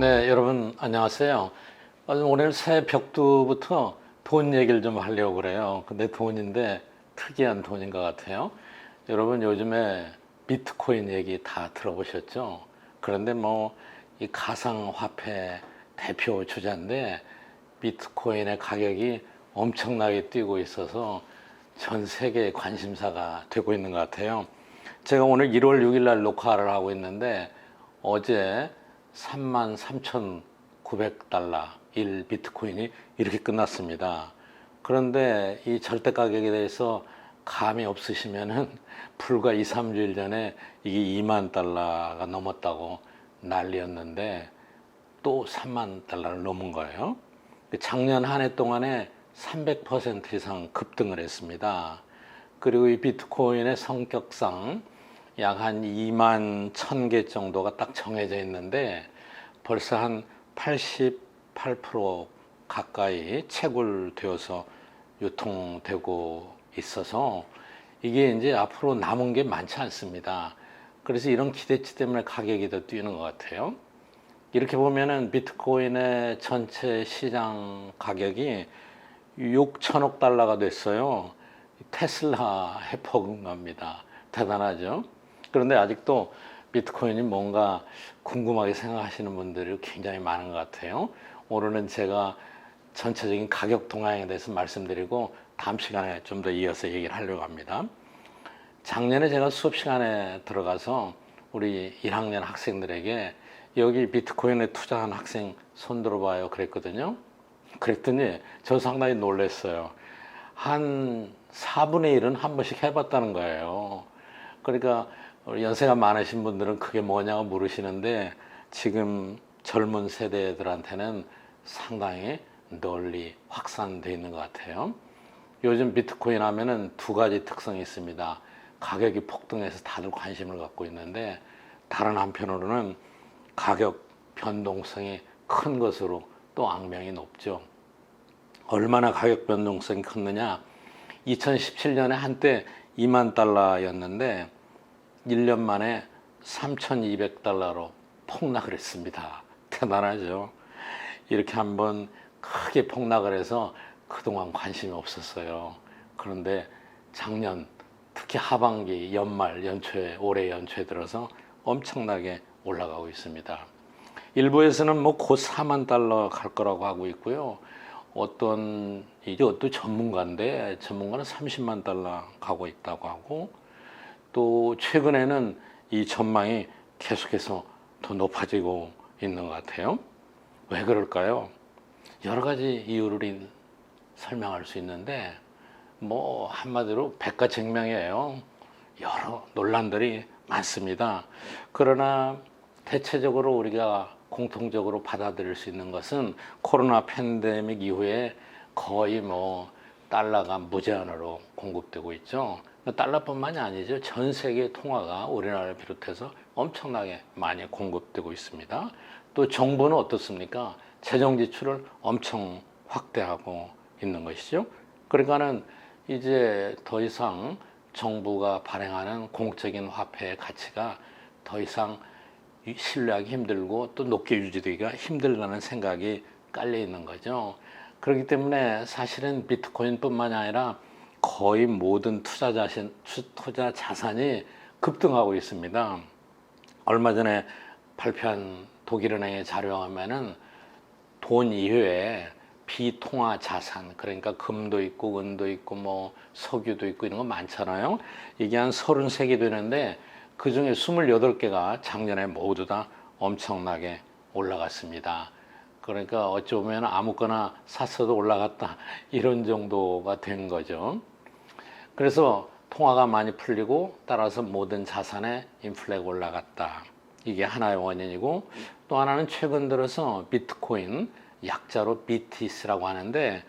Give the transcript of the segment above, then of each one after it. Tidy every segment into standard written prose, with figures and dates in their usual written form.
네, 여러분 안녕하세요. 오늘 새벽두부터 돈 얘기를 좀 하려고 그래요. 근데 돈인데 특이한 돈인 것 같아요. 여러분 요즘에 비트코인 얘기 다 들어보셨죠? 그런데 뭐 이 가상화폐 대표 주자인데 비트코인의 가격이 엄청나게 뛰고 있어서 전 세계의 관심사가 되고 있는 것 같아요. 제가 오늘 1월 6일 날 녹화를 하고 있는데 어제 33,900달러 1 비트코인이 이렇게 끝났습니다. 그런데 이 절대 가격에 대해서 감이 없으시면은 불과 2, 3주일 전에 이게 2만 달러가 넘었다고 난리였는데 또 3만 달러를 넘은 거예요. 작년 한 해 동안에 300% 이상 급등을 했습니다. 그리고 이 비트코인의 성격상 약 한 2만 1,000개 정도가 딱 정해져 있는데 벌써 한 88% 가까이 채굴되어서 유통되고 있어서 이게 이제 앞으로 남은 게 많지 않습니다. 그래서 이런 기대치 때문에 가격이 더 뛰는 것 같아요. 이렇게 보면은 비트코인의 전체 시장 가격이 6천억 달러가 됐어요. 테슬라 해퍼급입니다. 대단하죠? 그런데 아직도 비트코인이 뭔가 궁금하게 생각하시는 분들이 굉장히 많은 것 같아요. 오늘은 제가 전체적인 가격 동향에 대해서 말씀드리고 다음 시간에 좀 더 이어서 얘기를 하려고 합니다. 작년에 제가 수업 시간에 들어가서 우리 1학년 학생들에게 여기 비트코인에 투자한 학생 손 들어봐요 그랬거든요. 그랬더니 저 상당히 놀랐어요. 한 4분의 1은 한 번씩 해봤다는 거예요. 그러니까 연세가 많으신 분들은 그게 뭐냐고 물으시는데 지금 젊은 세대들한테는 상당히 널리 확산되어 있는 것 같아요. 요즘 비트코인 하면은 두 가지 특성이 있습니다. 가격이 폭등해서 다들 관심을 갖고 있는데 다른 한편으로는 가격 변동성이 큰 것으로 또 악명이 높죠. 얼마나 가격 변동성이 컸느냐? 2017년에 한때 2만 달러였는데 1년 만에 3,200달러로 폭락을 했습니다. 대단하죠. 이렇게 한번 크게 폭락을 해서 그동안 관심이 없었어요. 그런데 작년 특히 하반기 연말 연초에 올해 연초에 들어서 엄청나게 올라가고 있습니다. 일부에서는 뭐 곧 4만 달러 갈 거라고 하고 있고요. 어떤 전문가인데 전문가는 30만 달러 가고 있다고 하고 또 최근에는 이 전망이 계속해서 더 높아지고 있는 것 같아요. 왜 그럴까요? 여러 가지 이유를 설명할 수 있는데 뭐 한마디로 백가쟁명이에요. 여러 논란들이 많습니다. 그러나 대체적으로 우리가 공통적으로 받아들일 수 있는 것은 코로나 팬데믹 이후에 거의 뭐 달러가 무제한으로 공급되고 있죠. 달러뿐만이 아니죠. 전 세계 통화가 우리나라를 비롯해서 엄청나게 많이 공급되고 있습니다. 또 정부는 어떻습니까? 재정 지출을 엄청 확대하고 있는 것이죠. 그러니까는 이제 더 이상 정부가 발행하는 공적인 화폐의 가치가 더 이상 신뢰하기 힘들고 또 높게 유지되기가 힘들다는 생각이 깔려 있는 거죠. 그렇기 때문에 사실은 비트코인뿐만이 아니라 거의 모든 투자 자산이 급등하고 있습니다. 얼마 전에 발표한 독일은행의 자료에 하면은 돈 이외에 비통화 자산, 그러니까 금도 있고 은도 있고 뭐 석유도 있고 이런 거 많잖아요. 이게 한 33개 되는데 그 중에 28개가 작년에 모두 다 엄청나게 올라갔습니다. 그러니까 어찌 보면 아무거나 샀어도 올라갔다 이런 정도가 된 거죠. 그래서 통화가 많이 풀리고 따라서 모든 자산의 인플레가 올라갔다. 이게 하나의 원인이고 또 하나는 최근 들어서 비트코인 약자로 BTC라고 하는데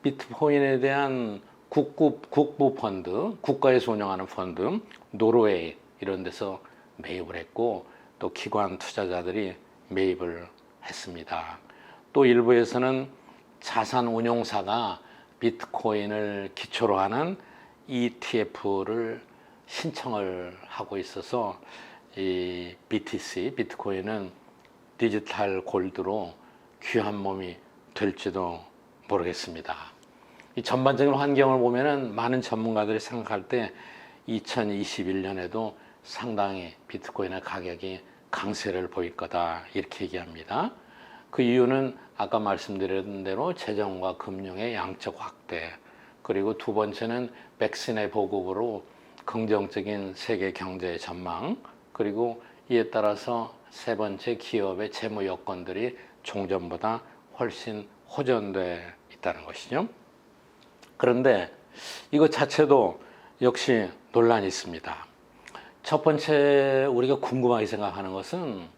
비트코인에 대한 국부 펀드, 국가에서 운영하는 펀드, 노르웨이 이런 데서 매입을 했고 또 기관 투자자들이 매입을 했습니다. 또 일부에서는 자산 운용사가 비트코인을 기초로 하는 ETF를 신청을 하고 있어서 이 BTC, 비트코인은 디지털 골드로 귀한 몸이 될지도 모르겠습니다. 이 전반적인 환경을 보면은 많은 전문가들이 생각할 때 2021년에도 상당히 비트코인의 가격이 강세를 보일 거다 이렇게 얘기합니다. 그 이유는 아까 말씀드린 대로 재정과 금융의 양적 확대, 그리고 두 번째는 백신의 보급으로 긍정적인 세계 경제의 전망, 그리고 이에 따라서 세 번째 기업의 재무 여건들이 종전보다 훨씬 호전돼 있다는 것이죠. 그런데 이것 자체도 역시 논란이 있습니다. 첫 번째 우리가 궁금하게 생각하는 것은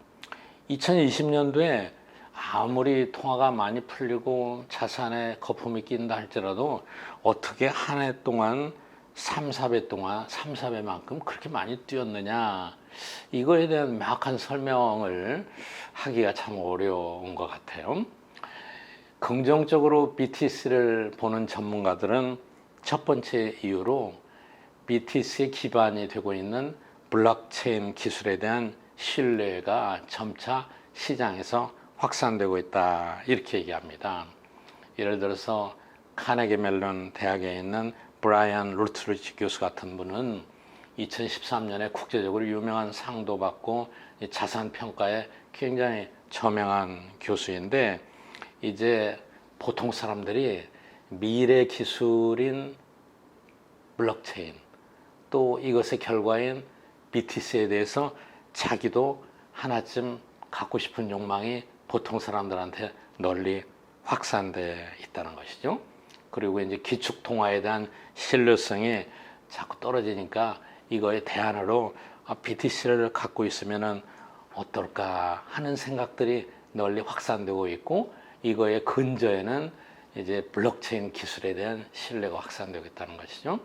2020년도에 아무리 통화가 많이 풀리고 자산에 거품이 낀다 할지라도 어떻게 한 해 동안 3, 4배 동안 3, 4배만큼 그렇게 많이 뛰었느냐, 이거에 대한 명확한 설명을 하기가 참 어려운 것 같아요. 긍정적으로 BTC를 보는 전문가들은 첫 번째 이유로 BTC의 기반이 되고 있는 블록체인 기술에 대한 신뢰가 점차 시장에서 확산되고 있다 이렇게 얘기합니다. 예를 들어서 카네기 멜론 대학에 있는 브라이언 루트리지 교수 같은 분은 2013년에 국제적으로 유명한 상도 받고 자산 평가에 굉장히 저명한 교수인데, 이제 보통 사람들이 미래 기술인 블록체인 또 이것의 결과인 BTC에 대해서 자기도 하나쯤 갖고 싶은 욕망이 보통 사람들한테 널리 확산돼 있다는 것이죠. 그리고 이제 기축 통화에 대한 신뢰성이 자꾸 떨어지니까 이거의 대안으로 BTC를 갖고 있으면은 어떨까 하는 생각들이 널리 확산되고 있고, 이거의 근저에는 이제 블록체인 기술에 대한 신뢰가 확산되고 있다는 것이죠.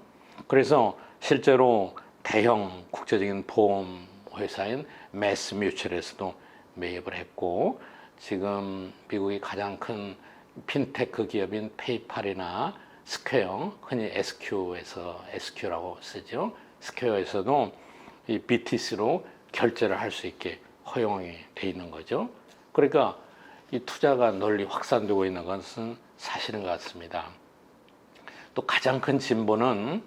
그래서 실제로 대형 국제적인 보험 회사인 매스 뮤추얼에서도 매입을 했고, 지금 미국의 가장 큰 핀테크 기업인 페이팔이나 스퀘어, 흔히 SQ라고 쓰죠. 스퀘어에서도 이 BTC로 결제를 할 수 있게 허용이 돼 있는 거죠. 그러니까 이 투자가 널리 확산되고 있는 것은 사실인 것 같습니다. 또 가장 큰 진보는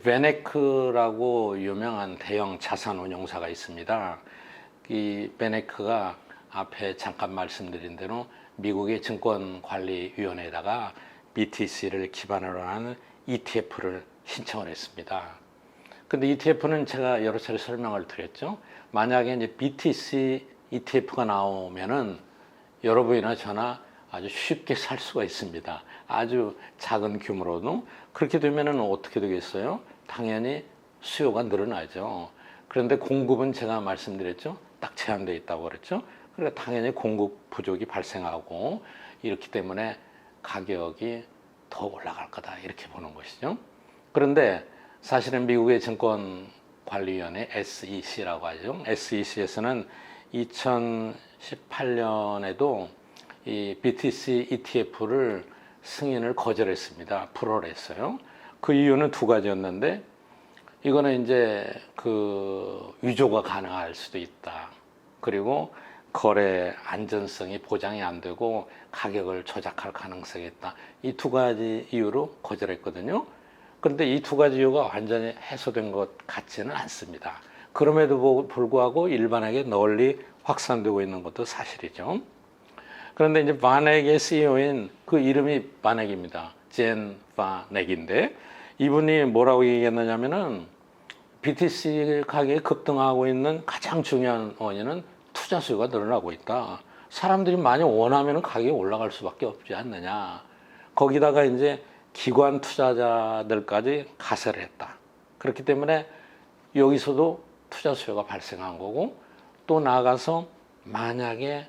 베네크라고 유명한 대형 자산운용사가 있습니다. 이 베네크가 앞에 잠깐 말씀드린 대로 미국의 증권관리위원회에다가 BTC를 기반으로 하는 ETF를 신청을 했습니다. 근데 ETF는 제가 여러 차례 설명을 드렸죠. 만약에 이제 BTC ETF가 나오면은 여러분이나 저나 아주 쉽게 살 수가 있습니다. 아주 작은 규모로도. 그렇게 되면은 어떻게 되겠어요? 당연히 수요가 늘어나죠. 그런데 공급은 제가 말씀드렸죠. 딱 제한되어 있다고 그랬죠. 그러니까 당연히 공급 부족이 발생하고, 이렇기 때문에 가격이 더 올라갈 거다 이렇게 보는 것이죠. 그런데 사실은 미국의 증권관리위원회 SEC라고 하죠. SEC에서는 2018년에도 이 BTC ETF를 승인을 거절했습니다. 불허를 했어요. 그 이유는 두 가지였는데, 이거는 이제 그 위조가 가능할 수도 있다. 그리고 거래 안전성이 보장이 안 되고 가격을 조작할 가능성이 있다. 이 두 가지 이유로 거절했거든요. 그런데 이 두 가지 이유가 완전히 해소된 것 같지는 않습니다. 그럼에도 불구하고 일반에게 널리 확산되고 있는 것도 사실이죠. 그런데 이제 바넥의 CEO인 그 이름이 바넥입니다. 젠 바넥인데, 이분이 뭐라고 얘기했느냐면은 BTC 가격이 급등하고 있는 가장 중요한 원인은 투자 수요가 늘어나고 있다. 사람들이 많이 원하면 가격이 올라갈 수밖에 없지 않느냐. 거기다가 이제 기관 투자자들까지 가세를 했다. 그렇기 때문에 여기서도 투자 수요가 발생한 거고, 또 나아가서 만약에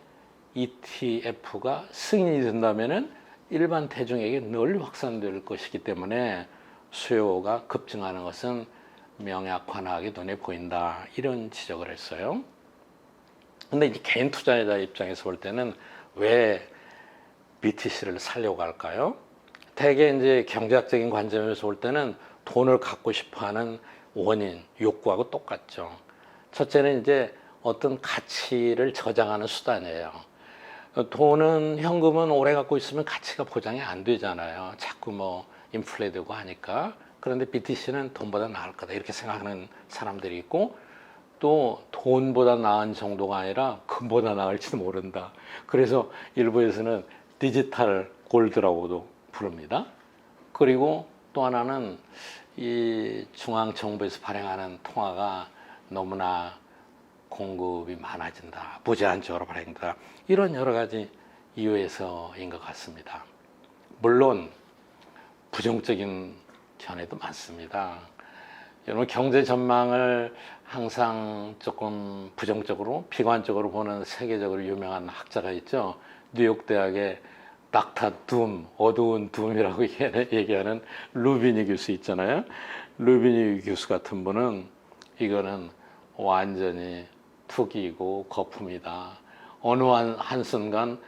ETF가 승인이 된다면은 일반 대중에게 널리 확산될 것이기 때문에 수요가 급증하는 것은 명약관하게 눈에 보인다. 이런 지적을 했어요. 근데 이제 개인 투자자 입장에서 볼 때는 왜 BTC를 사려고 할까요? 대개 이제 경제학적인 관점에서 볼 때는 돈을 갖고 싶어 하는 원인, 욕구하고 똑같죠. 첫째는 이제 어떤 가치를 저장하는 수단이에요. 돈은 현금은 오래 갖고 있으면 가치가 보장이 안 되잖아요. 자꾸 뭐 인플레 되고 하니까. 그런데 BTC는 돈보다 나을 거다 이렇게 생각하는 사람들이 있고, 또 돈보다 나은 정도가 아니라 금보다 나을지도 모른다. 그래서 일부에서는 디지털 골드라고도 부릅니다. 그리고 또 하나는 이 중앙정부에서 발행하는 통화가 너무나 공급이 많아진다, 무제한적으로 발행된다, 이런 여러 가지 이유에서인 것 같습니다. 물론 부정적인 견해도 많습니다. 여러분, 경제 전망을 항상 조금 부정적으로, 비관적으로 보는 세계적으로 유명한 학자가 있죠. 뉴욕 대학의 닥터 둠, 어두운 둠이라고 얘기하는 루비니 교수 있잖아요. 루비니 교수 같은 분은 이거는 완전히 투기이고 거품이다. 어느 한순간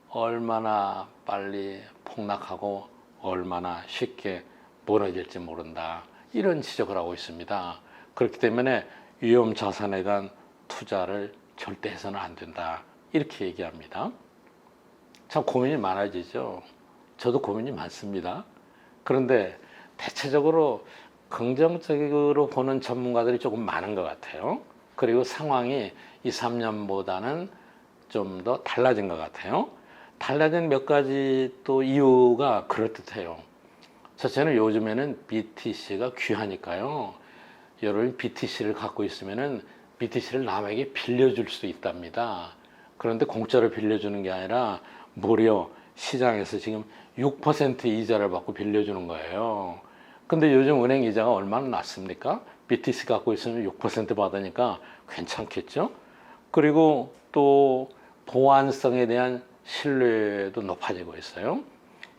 얼마나 빨리 폭락하고 얼마나 쉽게 무너질지 모른다, 이런 지적을 하고 있습니다. 그렇기 때문에 위험 자산에 대한 투자를 절대 해서는 안 된다, 이렇게 얘기합니다. 참 고민이 많아지죠. 저도 고민이 많습니다. 그런데 대체적으로 긍정적으로 보는 전문가들이 조금 많은 것 같아요. 그리고 상황이 2, 3년보다는 좀 더 달라진 것 같아요. 달라진 몇 가지 또 이유가 그럴듯해요. 첫째는 요즘에는 BTC가 귀하니까요. 여러분이 BTC를 갖고 있으면은 BTC를 남에게 빌려줄 수 있답니다. 그런데 공짜로 빌려주는 게 아니라 무려 시장에서 지금 6% 이자를 받고 빌려주는 거예요. 근데 요즘 은행 이자가 얼마나 낮습니까? BTC 갖고 있으면 6% 받으니까 괜찮겠죠? 그리고 또 보안성에 대한 신뢰도 높아지고 있어요.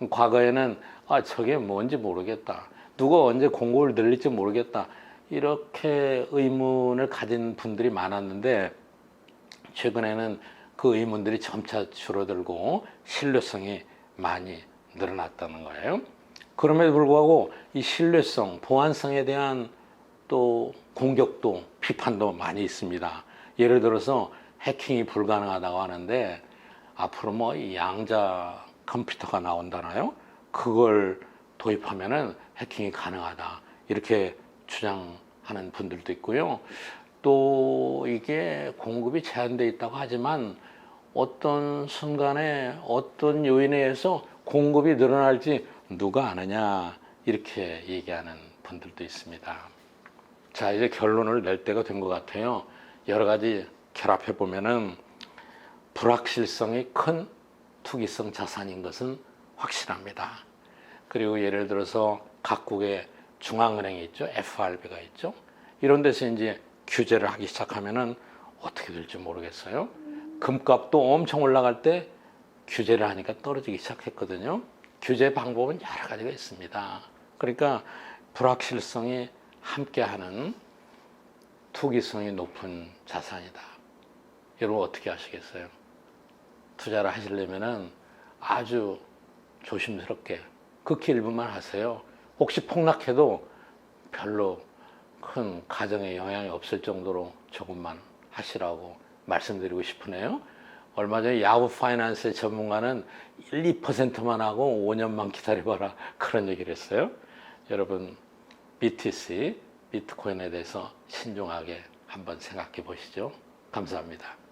과거에는 저게 뭔지 모르겠다, 누가 언제 공고를 늘릴지 모르겠다, 이렇게 의문을 가진 분들이 많았는데, 최근에는 그 의문들이 점차 줄어들고 신뢰성이 많이 늘어났다는 거예요. 그럼에도 불구하고 이 신뢰성, 보안성에 대한 또 공격도, 비판도 많이 있습니다. 예를 들어서 해킹이 불가능하다고 하는데, 앞으로 뭐 양자 컴퓨터가 나온다나요? 그걸 도입하면은 해킹이 가능하다, 이렇게 주장하는 분들도 있고요. 또 이게 공급이 제한되어 있다고 하지만 어떤 순간에 어떤 요인에 의해서 공급이 늘어날지 누가 아느냐, 이렇게 얘기하는 분들도 있습니다. 자, 이제 결론을 낼 때가 된 것 같아요. 여러 가지 결합해 보면은 불확실성이 큰 투기성 자산인 것은 확실합니다. 그리고 예를 들어서 각국의 중앙은행이 있죠. FRB가 있죠. 이런 데서 이제 규제를 하기 시작하면은 어떻게 될지 모르겠어요. 금값도 엄청 올라갈 때 규제를 하니까 떨어지기 시작했거든요. 규제 방법은 여러 가지가 있습니다. 그러니까 불확실성이 함께하는 투기성이 높은 자산이다. 여러분 어떻게 하시겠어요? 투자를 하시려면은 아주 조심스럽게 극히 일부만 하세요. 혹시 폭락해도 별로 큰 가정에 영향이 없을 정도로 조금만 하시라고 말씀드리고 싶으네요. 얼마 전에 야후 파이낸스의 전문가는 1, 2%만 하고 5년만 기다려봐라, 그런 얘기를 했어요. 여러분, BTC, 비트코인에 대해서 신중하게 한번 생각해 보시죠. 감사합니다.